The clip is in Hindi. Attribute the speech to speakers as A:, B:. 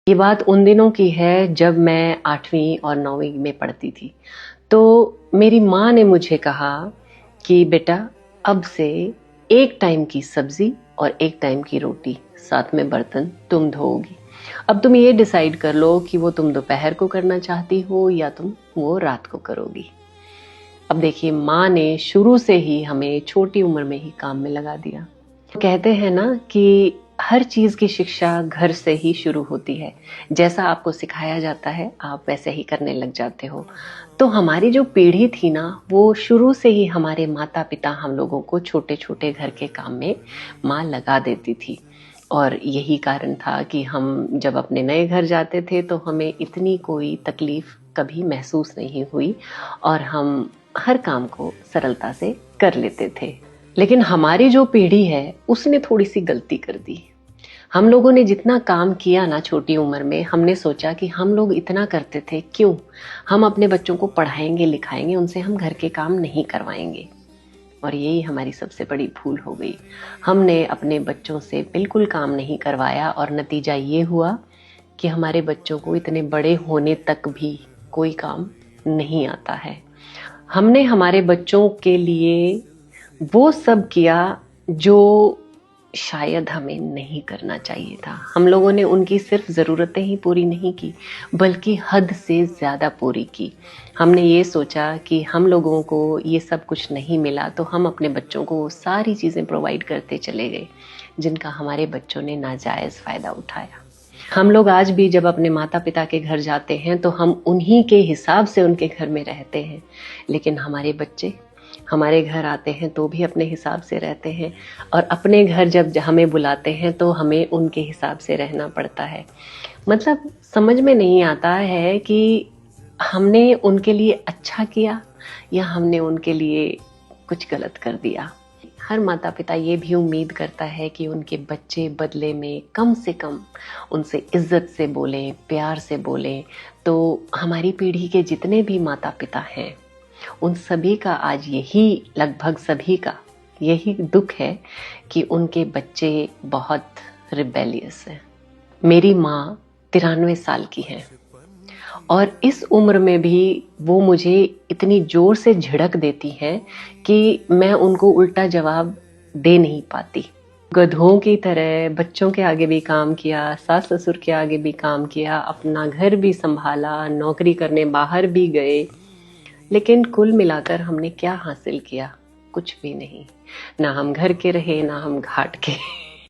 A: ये बात उन दिनों की है जब मैं 8वीं और 9वीं में पढ़ती थी। तो मेरी माँ ने मुझे कहा कि बेटा अब से एक टाइम की सब्जी और एक टाइम की रोटी, साथ में बर्तन तुम धोओगी। अब तुम ये डिसाइड कर लो कि वो तुम दोपहर को करना चाहती हो या तुम वो रात को करोगी। अब देखिए, माँ ने शुरू से ही हमें छोटी उम्र में ही काम में लगा दिया। कहते हैं ना कि हर चीज की शिक्षा घर से ही शुरू होती है। जैसा आपको सिखाया जाता है आप वैसे ही करने लग जाते हो। तो हमारी जो पीढ़ी थी ना, वो शुरू से ही हमारे माता पिता हम लोगों को छोटे छोटे घर के काम में माँ लगा देती थी। और यही कारण था कि हम जब अपने नए घर जाते थे तो हमें इतनी कोई तकलीफ कभी महसूस नहीं हुई और हम हर काम को सरलता से कर लेते थे। लेकिन हमारी जो पीढ़ी है उसने थोड़ी सी गलती कर दी। हम लोगों ने जितना काम किया ना छोटी उम्र में, हमने सोचा कि हम लोग इतना करते थे, क्यों हम अपने बच्चों को पढ़ाएंगे लिखाएंगे, उनसे हम घर के काम नहीं करवाएंगे। और यही हमारी सबसे बड़ी भूल हो गई। हमने अपने बच्चों से बिल्कुल काम नहीं करवाया और नतीजा ये हुआ कि हमारे बच्चों को इतने बड़े होने तक भी कोई काम नहीं आता है। हमने हमारे बच्चों के लिए वो सब किया जो शायद हमें नहीं करना चाहिए था। हम लोगों ने उनकी सिर्फ ज़रूरतें ही पूरी नहीं की, बल्कि हद से ज़्यादा पूरी की। हमने ये सोचा कि हम लोगों को ये सब कुछ नहीं मिला तो हम अपने बच्चों को वो सारी चीज़ें प्रोवाइड करते चले गए जिनका हमारे बच्चों ने नाजायज़ फ़ायदा उठाया। हम लोग आज भी जब अपने माता पिता के घर जाते हैं तो हम उन्हीं के हिसाब से उनके घर में रहते हैं, लेकिन हमारे बच्चे हमारे घर आते हैं तो भी अपने हिसाब से रहते हैं और अपने घर जब हमें बुलाते हैं तो हमें उनके हिसाब से रहना पड़ता है। मतलब समझ में नहीं आता है कि हमने उनके लिए अच्छा किया या हमने उनके लिए कुछ गलत कर दिया। हर माता पिता ये भी उम्मीद करता है कि उनके बच्चे बदले में कम से कम उनसे इज्जत से बोलें, प्यार से बोलें। तो हमारी पीढ़ी के जितने भी माता पिता हैं उन सभी का आज यही, लगभग सभी का यही दुख है कि उनके बच्चे बहुत रिबेलियस हैं। मेरी माँ 93 साल की है और इस उम्र में भी वो मुझे इतनी जोर से झिड़क देती हैं कि मैं उनको उल्टा जवाब दे नहीं पाती। गधों की तरह बच्चों के आगे भी काम किया, सास ससुर के आगे भी काम किया, अपना घर भी संभाला, नौकरी करने बाहर भी गए, लेकिन कुल मिलाकर हमने क्या हासिल किया? कुछ भी नहीं। ना हम घर के रहे, ना हम घाट के।